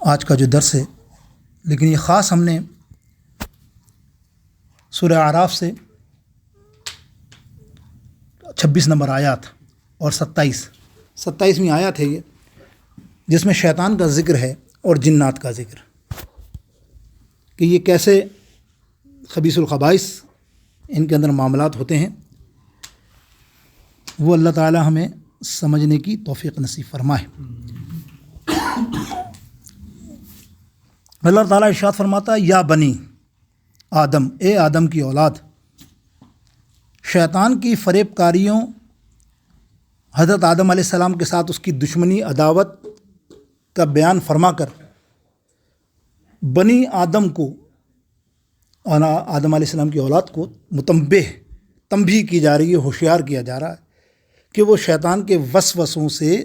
آج کا جو درس ہے، لیکن یہ خاص ہم نے سورہ اعراف سے 26 نمبر آیات اور 27ویں آیات ہے یہ، جس میں شیطان کا ذکر ہے اور جنات کا ذکر، کہ یہ کیسے خبیث الخبائث ان کے اندر معاملات ہوتے ہیں، وہ اللہ تعالی ہمیں سمجھنے کی توفیق نصیب فرمائے۔ اللہ تعالیٰ ارشاد فرماتا ہے، یا بنی آدم، اے آدم کی اولاد، شیطان کی فریب کاریوں، حضرت آدم علیہ السلام کے ساتھ اس کی دشمنی عداوت کا بیان فرما کر بنی آدم کو، آدم علیہ السلام کی اولاد کو تنبیہ کی جا رہی ہے، ہوشیار کیا جا رہا ہے کہ وہ شیطان کے وسوسوں سے،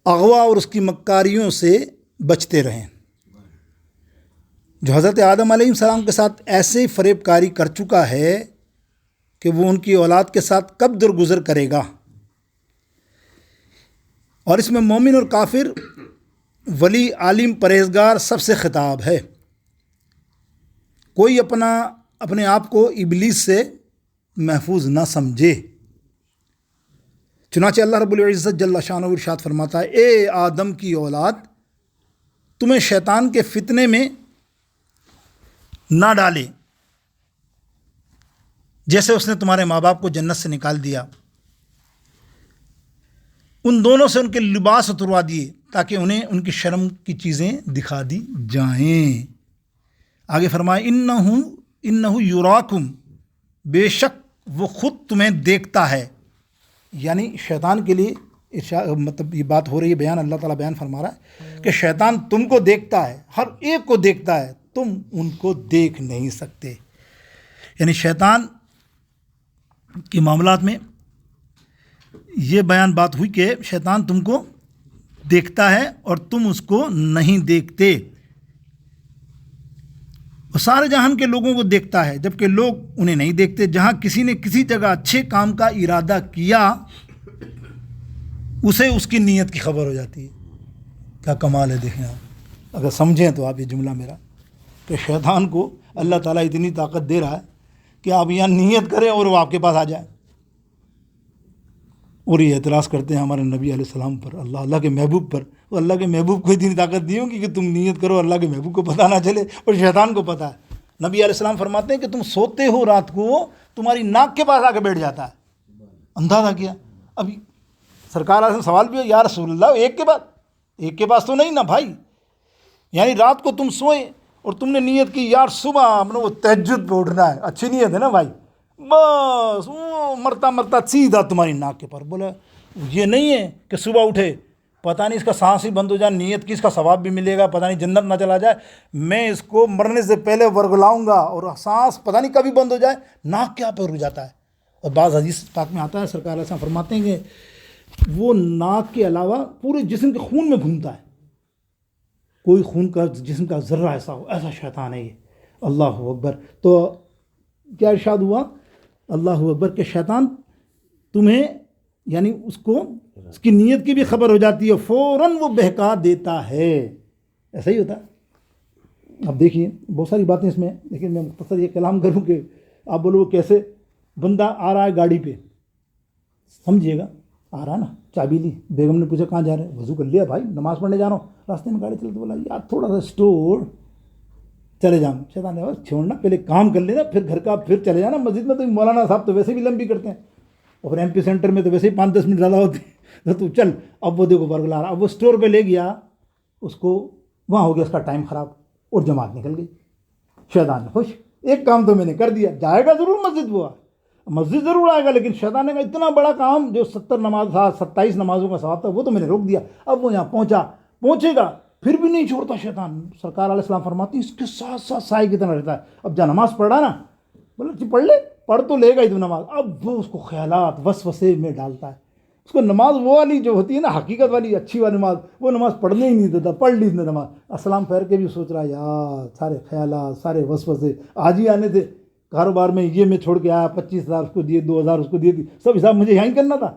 اغوا اور اس کی مکاریوں سے بچتے رہیں۔ جو حضرت آدم علیہ السلام کے ساتھ ایسے فریب کاری کر چکا ہے کہ وہ ان کی اولاد کے ساتھ کب درگزر کرے گا۔ اور اس میں مومن اور کافر، ولی، عالم، پرہیزگار سب سے خطاب ہے۔ کوئی اپنے آپ کو ابلیس سے محفوظ نہ سمجھے۔ چنانچہ اللہ رب العزت جل شانہ ارشاد فرماتا ہے، اے آدم کی اولاد، تمہیں شیطان کے فتنے میں نہ ڈالے، جیسے اس نے تمہارے ماں باپ کو جنت سے نکال دیا، ان دونوں سے ان کے لباس اتروا دیے تاکہ انہیں ان کی شرم کی چیزیں دکھا دی جائیں۔ آگے فرمایا، انہ یراکم، بے شک وہ خود تمہیں دیکھتا ہے۔ یعنی شیطان کے لیے مطلب یہ بات ہو رہی ہے، بیان اللہ تعالیٰ بیان فرما رہا ہے کہ شیطان تم کو دیکھتا ہے، ہر ایک کو دیکھتا ہے، تم ان کو دیکھ نہیں سکتے۔ یعنی شیطان کے معاملات میں یہ بیان بات ہوئی کہ شیطان تم کو دیکھتا ہے اور تم اس کو نہیں دیکھتے۔ وہ سارے جہان کے لوگوں کو دیکھتا ہے جبکہ لوگ انہیں نہیں دیکھتے۔ جہاں کسی نے کسی جگہ اچھے کام کا ارادہ کیا، اسے اس کی نیت کی خبر ہو جاتی ہے۔ کیا کمال ہے، دیکھیں آپ اگر سمجھیں تو آپ یہ جملہ میرا، کہ شیطان کو اللہ تعالیٰ اتنی طاقت دے رہا ہے کہ آپ یہاں نیت کریں اور وہ آپ کے پاس آ جائے۔ اور یہ اعتراض کرتے ہیں ہمارے نبی علیہ السلام پر، اللہ کے محبوب پر۔ وہ اللہ کے محبوب کو اتنی طاقت دی ہوگی کہ تم نیت کرو، اللہ کے محبوب کو پتہ نہ چلے، اور شیطان کو پتہ ہے۔ نبی علیہ السلام فرماتے ہیں کہ تم سوتے ہو رات کو، تمہاری ناک کے پاس آ کے بیٹھ جاتا ہے۔ اندازہ کیا؟ اب سرکار علیہ سوال بھی ہے، یا رسول اللہ، ایک کے پاس تو نہیں نا بھائی؟ یعنی رات کو تم سوئے اور تم نے نیت کی یار صبح ہم نے وہ تہجد پہ اٹھنا ہے، اچھی نیت ہے نا بھائی، بس وہ مرتا سیدھا تمہاری ناک کے پر۔ بولا یہ نہیں ہے کہ صبح اٹھے، پتہ نہیں اس کا سانس ہی بند ہو جائے، نیت کی اس کا ثواب بھی ملے گا، پتہ نہیں جنت نہ چلا جائے، میں اس کو مرنے سے پہلے ورگلاؤں گا، اور سانس پتہ نہیں کبھی بند ہو جائے، ناک کیا پہ رک جاتا ہے۔ اور بعض حدیث پاک میں آتا ہے، سرکار علیہ السلام فرماتے ہیں کہ وہ ناک کے علاوہ پورے جسم کے خون میں گھومتا ہے، کوئی خون کا جسم کا ذرہ ایسا ہو، ایسا شیطان ہے یہ۔ اللہ اکبر۔ تو کیا ارشاد ہوا؟ اللہ اکبر، کہ شیطان تمہیں، یعنی اس کو اس کی نیت کی بھی خبر ہو جاتی ہے، فوراً وہ بہکا دیتا ہے۔ ایسا ہی ہوتا ہے۔ اب دیکھیے بہت ساری باتیں اس میں، لیکن میں مختصر یہ کلام کروں کہ آپ بولو وہ کیسے۔ بندہ آ رہا ہے گاڑی پہ، سمجھیے گا، آ رہا نا، چابی لی، بیگم نے پوچھا کہاں جا رہے ہیں؟ وضو کر لیا بھائی، نماز پڑھنے جا رہا ہوں۔ راستے میں گاڑی چلتے، بولا یار تھوڑا سا اسٹور چلے جاؤں۔ شیطان نے بس چھوڑنا، پہلے کام کر لینا، پھر گھر کا، پھر چلے جانا۔ مسجد میں تو مولانا صاحب تو ویسے بھی لمبی کرتے ہیں، اور پھر MP سینٹر میں تو ویسے ہی 5-10 منٹ زیادہ ہوتے ہیں، تو چل اب وہ دیکھو برگلا رہا۔ اب وہ اسٹور پہ لے گیا اس کو، وہاں ہو گیا اس کا ٹائم خراب، اور جماعت نکل گئی۔ شیطان نے خوش، ایک کام تو میں نے کر دیا، جائے گا ضرور مسجد، وہ مسجد ضرور آئے گا، لیکن شیطان نے کہا اتنا بڑا کام جو 27 نمازوں کا ثواب تھا وہ تو میں نے روک دیا۔ اب وہ یہاں پہنچے گا، پھر بھی نہیں چھوڑتا شیطان۔ سرکار علیہ السلام فرماتی اس کے ساتھ ساتھ سائے کی طرح رہتا ہے۔ اب جا نماز پڑھ رہا نا، بولے پڑھ لے، پڑھ تو لے گا ہی تو نماز۔ اب وہ اس کو خیالات وسوسے میں ڈالتا ہے، اس کو نماز وہ والی جو ہوتی ہے نا، حقیقت والی اچھی والی نماز، وہ نماز پڑھنے ہی نہیں دیتا۔ پڑھ لی اس نے نماز، السلام پھیر کے بھی سوچ رہا یار سارے خیالات، سارے وسوسے آج ہی آنے تھے، کاروبار میں یہ میں چھوڑ کے آیا، 25,000 اس کو دیے، 2,000 اس کو دیے، سب حساب مجھے یہاں ہی کرنا تھا۔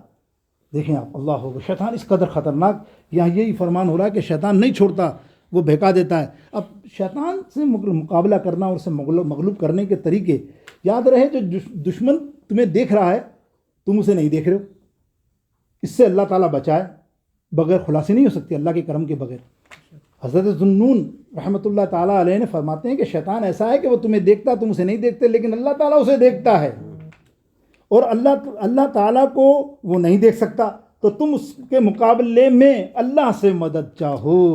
دیکھیں آپ، اللہ ہوگا، شیطان اس قدر خطرناک، یہاں یہی فرمان ہو رہا ہے کہ شیطان نہیں چھوڑتا، وہ بہکا دیتا ہے۔ اب شیطان سے مقابلہ کرنا اور اسے مغلوب کرنے کے طریقے یاد رہے، جو دشمن تمہیں دیکھ رہا ہے تم اسے نہیں دیکھ رہے ہو، اس سے اللہ تعالیٰ بچائے، بغیر خلاصی نہیں ہو سکتی اللہ کے کرم کے بغیر۔ حضرت ذوالنون رحمۃ اللہ تعالیٰ علیہ نے فرماتے ہیں کہ شیطان ایسا ہے کہ وہ تمہیں دیکھتا، تم اسے نہیں دیکھتے، لیکن اللہ تعالیٰ اسے دیکھتا ہے، اور اللہ تعالیٰ کو وہ نہیں دیکھ سکتا، تو تم اس کے مقابلے میں اللہ سے مدد چاہو۔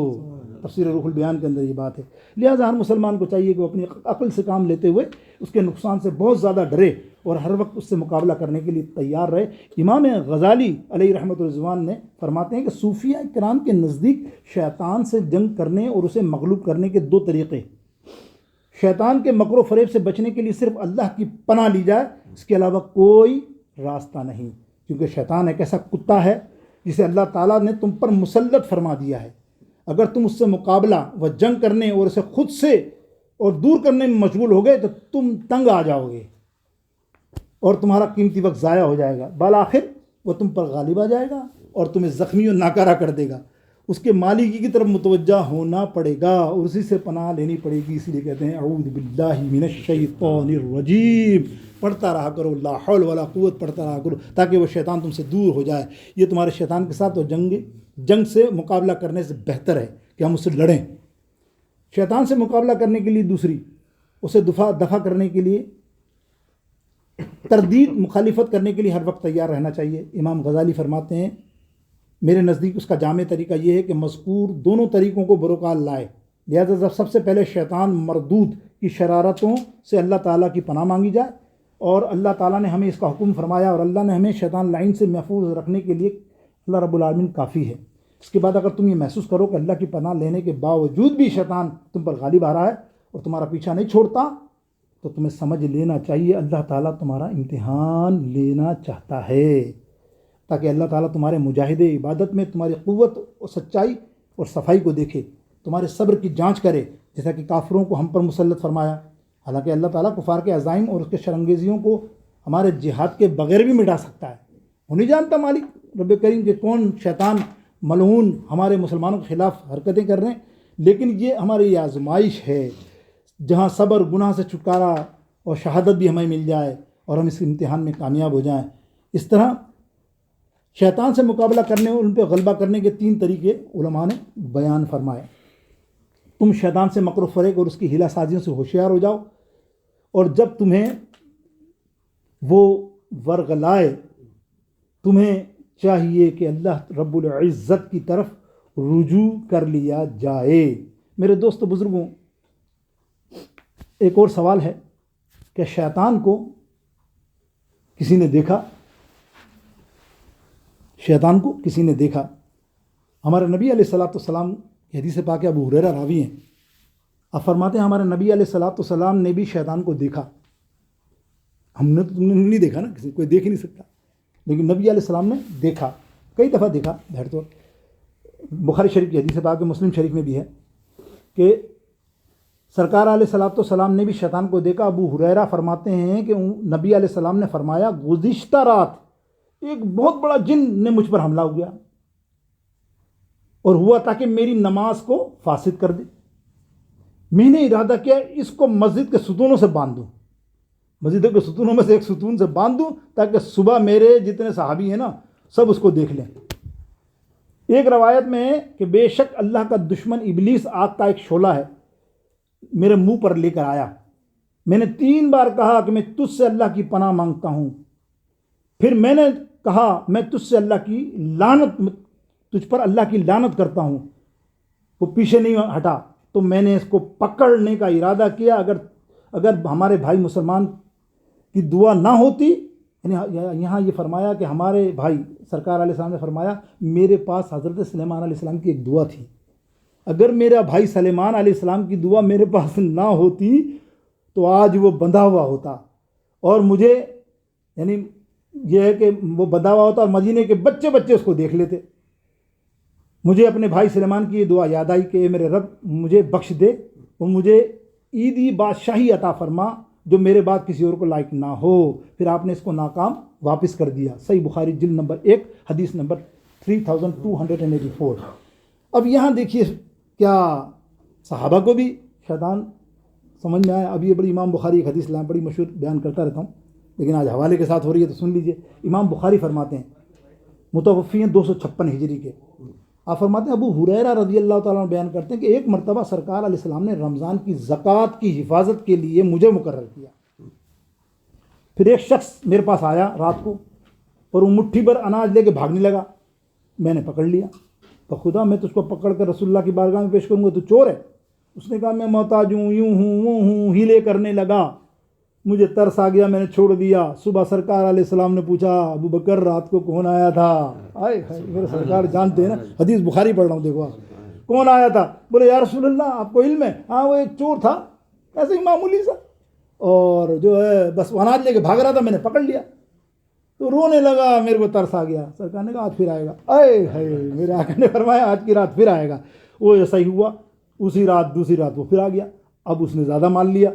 تفسیر روح البیان کے اندر یہ بات ہے۔ لہٰذا ہر مسلمان کو چاہیے کہ وہ اپنی عقل سے کام لیتے ہوئے اس کے نقصان سے بہت زیادہ ڈرے اور ہر وقت اس سے مقابلہ کرنے کے لیے تیار رہے۔ امام غزالی علیہ رحمۃ الرضوان نے فرماتے ہیں کہ صوفیہ کرام کے نزدیک شیطان سے جنگ کرنے اور اسے مغلوب کرنے کے دو طریقے، شیطان کے مکر و فریب سے بچنے کے لیے صرف اللہ کی پناہ لی جائے، اس کے علاوہ کوئی راستہ نہیں، کیونکہ شیطان ایک ایسا کتا ہے جسے اللہ تعالیٰ نے تم پر مسلط فرما دیا ہے۔ اگر تم اس سے مقابلہ و جنگ کرنے اور اسے خود سے اور دور کرنے میں مشغول ہو گئے تو تم تنگ آ جاؤ گے اور تمہارا قیمتی وقت ضائع ہو جائے گا، بالآخر وہ تم پر غالب آ جائے گا اور تمہیں زخمی و ناکارہ کر دے گا۔ اس کے مالکی کی طرف متوجہ ہونا پڑے گا اور اسی سے پناہ لینی پڑے گی۔ اسی لیے کہتے ہیں اعوذ باللہ من الشیطان الرجیم، پڑھتا رہا کرو، لا حول ولا قوت پڑھتا رہا کرو، تاکہ وہ شیطان تم سے دور ہو جائے۔ یہ تمہارے شیطان کے ساتھ اور جنگ سے مقابلہ کرنے سے بہتر ہے کہ ہم اس سے لڑیں۔ شیطان سے مقابلہ کرنے کے لیے دوسری، اسے دفع کرنے کے لیے، تردید مخالفت کرنے کے لیے ہر وقت تیار رہنا چاہیے۔ امام غزالی فرماتے ہیں میرے نزدیک اس کا جامع طریقہ یہ ہے کہ مذکور دونوں طریقوں کو بروکال لائے۔ لہذا سب سے پہلے شیطان مردود کی شرارتوں سے اللہ تعالیٰ کی پناہ مانگی جائے، اور اللہ تعالیٰ نے ہمیں اس کا حکم فرمایا، اور اللہ نے ہمیں شیطان لعین سے محفوظ رکھنے کے لیے اللہ رب العالمین کافی ہے۔ اس کے بعد اگر تم یہ محسوس کرو کہ اللہ کی پناہ لینے کے باوجود بھی شیطان تم پر غالب آ رہا ہے اور تمہارا پیچھا نہیں چھوڑتا، تو تمہیں سمجھ لینا چاہیے اللہ تعالیٰ تمہارا امتحان لینا چاہتا ہے، تاکہ اللہ تعالیٰ تمہارے مجاہدے عبادت میں تمہاری قوت اور سچائی اور صفائی کو دیکھے، تمہارے صبر کی جانچ کرے، جیسا کہ کافروں کو ہم پر مسلط فرمایا۔ حالانکہ اللہ تعالیٰ کفار کے عزائم اور اس کے شرانگیزیوں کو ہمارے جہاد کے بغیر بھی مٹا سکتا ہے۔ وہ نہیں جانتا مالک رب کریم کہ کون شیطان ملعون ہمارے مسلمانوں کے خلاف حرکتیں کر رہے ہیں، لیکن یہ ہماری آزمائش ہے جہاں صبر، گناہ سے چھٹکارا اور شہادت بھی ہمیں مل جائے اور ہم اس امتحان میں کامیاب ہو جائیں۔ اس طرح شیطان سے مقابلہ کرنے اور ان پہ غلبہ کرنے کے 3 طریقے علماء نے بیان فرمائے۔ تم شیطان سے مکر و فریب اور اس کی ہیلا سازیوں سے ہوشیار ہو جاؤ، اور جب تمہیں وہ ورغلائے تمہیں چاہیے کہ اللہ رب العزت کی طرف رجوع کر لیا جائے۔ میرے دوست و بزرگوں، ایک اور سوال ہے کہ شیطان کو کسی نے دیکھا؟ شیطان کو کسی نے دیکھا؟ ہمارے نبی علیہ الصلوۃ والسلام کی حدیث پاک ابو ہریرہ راوی ہیں، آپ فرماتے ہیں ہمارے نبی علیہ الصلوۃ والسلام نے بھی شیطان کو دیکھا۔ ہم نے تو نہیں دیکھا نا، کسی کوئی دیکھ ہی نہیں سکتا، لیکن نبی علیہ السلام نے دیکھا، کئی دفعہ دیکھا۔ بہر طور بخاری شریف کی حدیث پاک مسلم شریف میں بھی ہے کہ سرکار علیہ الصلوۃ والسلام نے بھی شیطان کو دیکھا۔ ابو ہریرہ فرماتے ہیں کہ نبی علیہ السلام نے فرمایا گزشتہ رات ایک بہت بڑا جن نے مجھ پر حملہ ہو گیا اور ہوا تاکہ میری نماز کو فاسد کر دے۔ میں نے ارادہ کیا اس کو مسجد کے ستونوں سے باندھ دوں، مسجد کے ستونوں میں سے ایک ستون سے باندھ دوں تاکہ صبح میرے جتنے صحابی ہیں نا سب اس کو دیکھ لیں۔ ایک روایت میں ہے کہ بے شک اللہ کا دشمن ابلیس آگ کا ایک شعلہ ہے، میرے منہ پر لے کر آیا، میں نے 3 بار کہا کہ میں تجھ سے اللہ کی پناہ مانگتا ہوں، پھر میں نے کہا میں تجھ سے اللہ کی لعنت، تجھ پر اللہ کی لعنت کرتا ہوں، وہ پیچھے نہیں ہٹا، تو میں نے اس کو پکڑنے کا ارادہ کیا، اگر ہمارے بھائی مسلمان کی دعا نہ ہوتی، یعنی یہاں یہ فرمایا کہ ہمارے بھائی سرکار علیہ السلام نے فرمایا میرے پاس حضرت سلیمان علیہ السلام کی ایک دعا تھی، اگر میرا بھائی سلیمان علیہ السلام کی دعا میرے پاس نہ ہوتی تو آج وہ بندھا ہوا ہوتا، اور مجھے یعنی یہ ہے کہ وہ بندھا ہوا ہوتا اور مدینے کے بچے اس کو دیکھ لیتے۔ مجھے اپنے بھائی سلیمان کی یہ دعا یاد آئی کہ میرے رب مجھے بخش دے اور مجھے عیدی بادشاہی عطا فرما، جو میرے بعد کسی اور کو لائق نہ ہو. پھر آپ نے اس کو ناکام واپس کر دیا. صحیح بخاری جلد نمبر 1 حدیث نمبر 3284. اب یہاں دیکھیے کیا صحابہ کو بھی شیطان سمجھ میں آیا. اب یہ بڑی امام بخاری ایک حدیث لائیں، بڑی مشہور بیان کرتا رہتا ہوں لیکن آج حوالے کے ساتھ ہو رہی ہے تو سن لیجئے. امام بخاری فرماتے ہیں، متوفی ہیں 256 ہجری کے. آپ فرماتے ہیں ابو ہریرہ رضی اللہ تعالیٰ عنہ بیان کرتے ہیں کہ ایک مرتبہ سرکار علیہ السلام نے رمضان کی زکوٰۃ کی حفاظت کے لیے مجھے مقرر کیا. پھر ایک شخص میرے پاس آیا رات کو اور وہ مٹھی بھر اناج لے کے بھاگنے لگا. میں نے پکڑ لیا. تو خدا میں تو اس کو پکڑ کر رسول اللہ کی بارگاہ میں پیش کروں گا تو چور ہے. اس نے کہا میں محتاج ہوں، یوں ہوں وہ ہوں، ہیلے کرنے لگا. مجھے ترس آ گیا، میں نے چھوڑ دیا. صبح سرکار علیہ السلام نے پوچھا ابو بکر رات کو کون آیا تھا؟ آئے میرے سرکار جانتے ہیں نا، حدیث بخاری پڑھ رہا ہوں، دیکھو آپ کون آیا تھا. بولے یا رسول اللہ آپ کو علم ہے؟ ہاں وہ ایک چور تھا ایسے ہی معمولی سا، اور جو ہے بس وہ اناج لے کے بھاگ رہا تھا، میں نے پکڑ لیا. تو رونے لگا، میرے کو ترس آ گیا. سرکار نے کہا آج پھر آئے گا. اے ہے میرے آقا نے فرمایا آج کی رات پھر آئے گا. وہ ایسا ہی ہوا. اسی رات دوسری رات وہ پھر آ گیا. اب اس نے زیادہ مان لیا.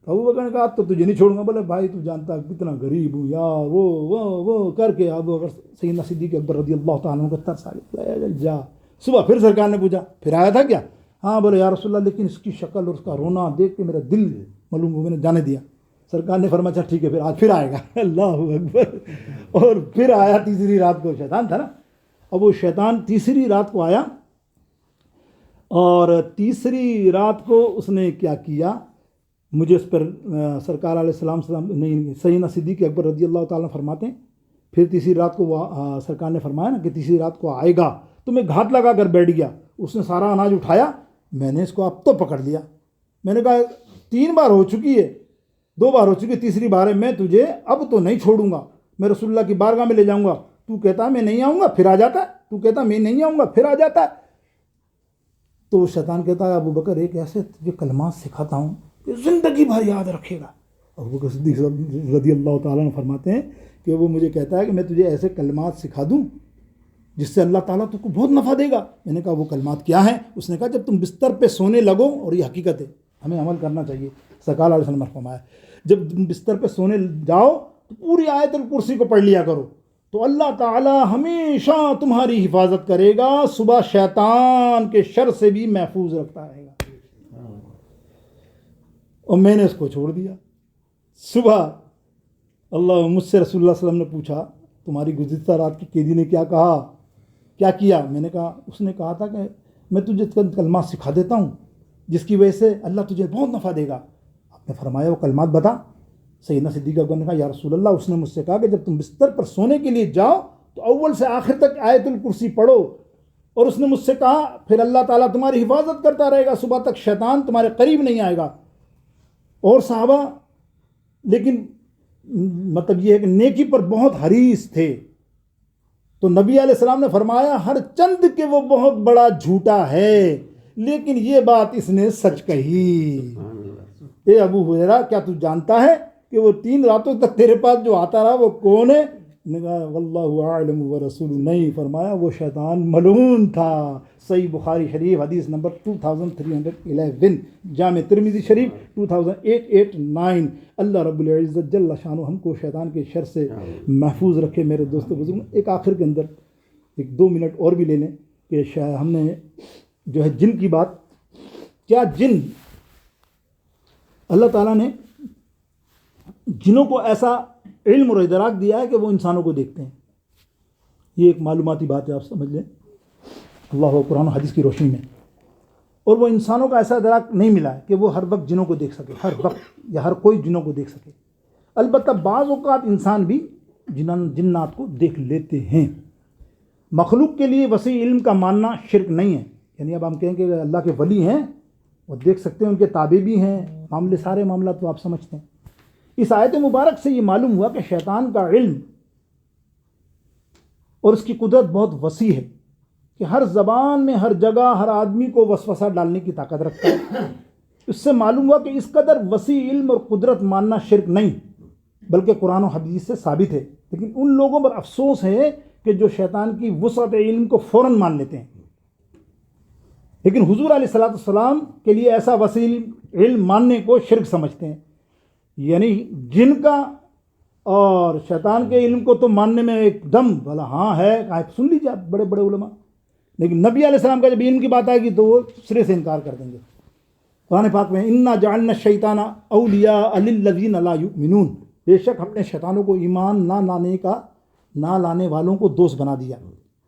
ابو بکر نے کہا تو تجھے نہیں چھوڑوں گا. بولے بھائی تو جانتا ہے کتنا غریب ہوں یار، وہ کر کے ابو بکر سیدنا صدیق اکبر رضی اللہ تعالیٰ عنہ کا ترس آ گیا. جا. صبح پھر سرکار نے پوچھا پھر آیا تھا کیا؟ ہاں. بولے یا رسول اللہ لیکن اس کی شکل اور اس کا رونا دیکھ کے میرا دل معلوم ہو، میں نے جانے دیا. سرکار نے فرمایا اچھا ٹھیک ہے پھر آج پھر آئے گا. اللہ اکبر. اور پھر آیا تیسری رات کو. شیطان تھا نا. اب وہ شیطان تیسری رات کو آیا اور تیسری رات کو اس نے کیا کیا، مجھے اس پر سرکار علیہ السلام نہیں سیدنا صدیق اکبر رضی اللہ تعالیٰ فرماتے ہیں پھر تیسری رات کو سرکار نے فرمایا نا کہ تیسری رات کو آئے گا تو میں گھات لگا کر بیٹھ گیا. اس نے سارا اناج اٹھایا. میں نے اس کو اب تو پکڑ لیا. میں نے کہا 3 بار ہو چکی ہے، 2 بار ہو چکی ہے، تیسری بار ہے، میں تجھے اب تو نہیں چھوڑوں گا. میں رسول اللہ کی بارگاہ میں لے جاؤں گا. تو کہتا ہے میں نہیں آؤں گا پھر آ جاتا ہے، تو کہتا ہے میں نہیں آؤں گا پھر آ جاتا ہے. تو شیطان کہتا ہے ابو بکر ایک ایسے تجھے کلمات سکھاتا ہوں کہ زندگی بھر یاد رکھے گا. ابو بکر صدیق رضی اللہ تعالیٰ عنہ فرماتے ہیں کہ وہ مجھے کہتا ہے کہ میں تجھے ایسے کلمات سکھا دوں جس سے اللہ تعالیٰ تجھ کو بہت نفع دے گا. میں نے کہا وہ کلمات کیا ہیں؟ اس نے کہا جب تم بستر پہ سونے لگو، اور یہ حقیقت ہے ہمیں عمل کرنا چاہیے. سرکار علیہ السلام نے فرمایا جب تم بستر پہ سونے جاؤ تو پوری آیت الکرسی کو پڑھ لیا کرو تو اللہ تعالیٰ ہمیشہ تمہاری حفاظت کرے گا. صبح شیطان کے شر سے بھی محفوظ رکھتا رہے گا. اور میں نے اس کو چھوڑ دیا. صبح مجھ سے رسول اللہ صلی اللہ علیہ وسلم نے پوچھا تمہاری گزشتہ رات کی قیدی نے کیا کہا، کیا کیا؟ میں نے کہا اس نے کہا تھا کہ میں تجھے کلمات سکھا دیتا ہوں جس کی وجہ سے اللہ تجھے بہت نفع دے گا. آپ نے فرمایا وہ کلمات بتا. سیدنا صدیق اکبر نے کہا یا رسول اللہ اس نے مجھ سے کہا کہ جب تم بستر پر سونے کے لیے جاؤ تو اول سے آخر تک آیت الکرسی پڑھو. اور اس نے مجھ سے کہا پھر اللہ تعالیٰ تمہاری حفاظت کرتا رہے گا، صبح تک شیطان تمہارے قریب نہیں آئے گا. اور صحابہ لیکن مطلب یہ ہے کہ نیکی پر بہت حریص تھے. تو نبی علیہ السلام نے فرمایا ہر چند کہ وہ بہت بڑا جھوٹا ہے لیکن یہ بات اس نے سچ کہی. اے ابو ہریرہ کیا تو جانتا ہے کہ وہ 3 راتوں تک تیرے پاس جو آتا رہا وہ کون ہے؟ نے کہا واللہ اعلم ورسول. نہیں. فرمایا وہ شیطان ملعون تھا. صحیح بخاری شریف حدیث نمبر 2311، جامع ترمذی شریف 2889. اللہ رب العزت جل شانہ ہم کو شیطان کے شر سے محفوظ رکھے. میرے دوستو بزرگ ایک آخر کے اندر 1-2 منٹ اور بھی لے لیں کہ ہم نے جو ہے جن کی بات، کیا جن اللہ تعالیٰ نے جنوں کو ایسا علم اور ادراک دیا ہے کہ وہ انسانوں کو دیکھتے ہیں. یہ ایک معلوماتی بات ہے، آپ سمجھ لیں اللہ و قرآن و حدیث کی روشنی میں. اور وہ انسانوں کا ایسا ادراک نہیں ملا ہے کہ وہ ہر وقت جنوں کو دیکھ سکے، ہر وقت یا ہر کوئی جنوں کو دیکھ سکے. البتہ بعض اوقات انسان بھی جنات کو دیکھ لیتے ہیں. مخلوق کے لیے وسیع علم کا ماننا شرک نہیں ہے. یعنی اب ہم کہیں کہ اللہ کے ولی ہیں وہ دیکھ سکتے ہیں، ان کے تابع بھی ہیں، سارے معاملات تو آپ سمجھتے ہیں. اس آیت مبارک سے یہ معلوم ہوا کہ شیطان کا علم اور اس کی قدرت بہت وسیع ہے کہ ہر زبان میں ہر جگہ ہر آدمی کو وسوسہ ڈالنے کی طاقت رکھتا ہے. اس سے معلوم ہوا کہ اس قدر وسیع علم اور قدرت ماننا شرک نہیں بلکہ قرآن و حدیث سے ثابت ہے. لیکن ان لوگوں پر افسوس ہے کہ جو شیطان کی وسعت علم کو فوراً مان لیتے ہیں. لیکن حضور علیہ الصلوۃ والسلام کے لیے ایسا وسیع علم ماننے کو شرک سمجھتے ہیں. یعنی جن کا اور شیطان کے علم کو تو ماننے میں ایک دم بھلا ہاں ہے، سن لیجیے آپ بڑے بڑے علماء، لیکن نبی علیہ السلام کا جب علم کی بات آئے گی تو وہ سرے سے انکار کر دیں گے۔ قرآن پاک میں انا جعلنا الشیطان اولیاء للذین لا یؤمنون، بے شک ہم نے شیطانوں کو ایمان نہ لانے والوں کو دوست بنا دیا۔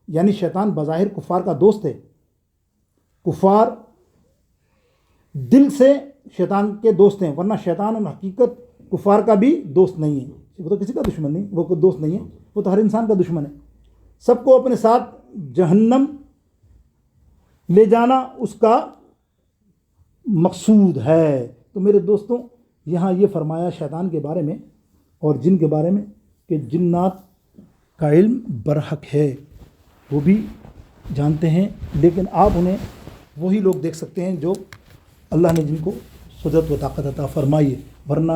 یعنی شیطان بظاہر کفار کا دوست ہے، کفار دل سے شیطان کے دوست ہیں، ورنہ شیطان اور حقیقت کفار کا بھی دوست نہیں ہے، وہ تو کسی کا دشمن نہیں، وہ کوئی دوست نہیں ہے، وہ تو ہر انسان کا دشمن ہے۔ سب کو اپنے ساتھ جہنم لے جانا اس کا مقصود ہے۔ تو میرے دوستوں، یہاں یہ فرمایا شیطان کے بارے میں اور جن کے بارے میں کہ جنات کا علم برحق ہے، وہ بھی جانتے ہیں، لیکن آپ انہیں وہی لوگ دیکھ سکتے ہیں جو اللہ نے جن کو قدرت و طاقت عطا فرمائی ہے، ورنہ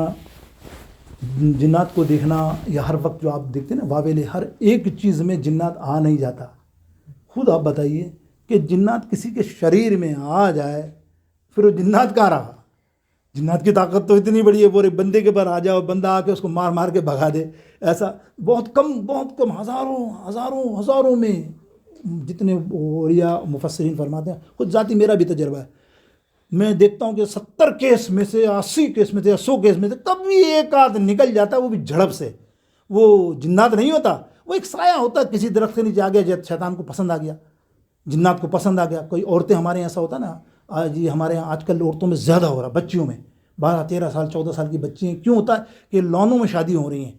جنات کو دیکھنا یا ہر وقت جو آپ دیکھتے ہیں نا واویلے، ہر ایک چیز میں جنات آ نہیں جاتا۔ خود آپ بتائیے کہ جنات کسی کے شریر میں آ جائے پھر وہ جنات کہاں رہا؟ جنات کی طاقت تو اتنی بڑی ہے، پورے بندے کے پر آ جائے اور بندہ آ کے اس کو مار مار کے بھگا دے، ایسا بہت کم ہزاروں میں جتنے اولیاء مفسرین فرماتے ہیں۔ خود ذاتی میرا بھی تجربہ ہے، میں دیکھتا ہوں کہ 70 کیس میں سے 80 کیس میں سے 100 کیس میں سے کبھی ایک آدھ نکل جاتا ہے، وہ بھی جھڑپ سے۔ وہ جنات نہیں ہوتا، وہ ایک سایہ ہوتا ہے، کسی درخت کے نیچے آ گیا، شیطان کو پسند آ گیا، جنات کو پسند آ گیا۔ کوئی عورتیں ہمارے یہاں ایسا ہوتا ہے نا، جی ہمارے یہاں آج کل عورتوں میں زیادہ ہو رہا، بچیوں میں 12 13 سال 14 سال کی بچی ہیں، کیوں ہوتا ہے کہ لونوں میں شادی ہو رہی ہیں،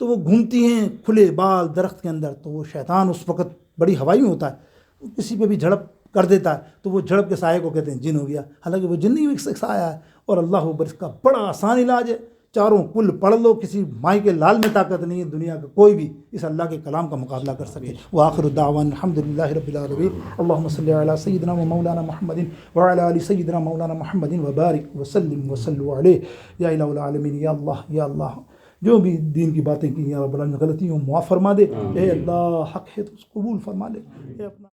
تو وہ گھومتی ہیں کھلے بال درخت کے اندر، تو وہ شیطان اس وقت بڑی ہوائی میں ہوتا ہے، کسی پہ بھی جھڑپ کر دیتا ہے، تو وہ جھڑپ کے سائے کو کہتے ہیں جن ہو گیا، حالانکہ وہ جن نہیں، ایک سایہ ہے۔ اور اللہ اکبر، اس کا بڑا آسان علاج ہے، چاروں کل پڑھ لو، کسی مائی کے لال میں طاقت نہیں ہے دنیا کا کوئی بھی اس اللہ کے کلام کا مقابلہ کر سکے۔ وآخر الدعوان الحمدللہ رب العالمین، اللہم صلی علی سیدنا و مولانا محمد وعلی آل سیدنا مولانا محمد وبارک وسلم وصلوا علیہ۔ یا الہ العالمین، یا اللہ جو بھی دین کی باتیں کی یا رب العالمین غلطیوں معاف فرما دے، اے اللہ حق ہے تو اس قبول فرما لے، اے اپنا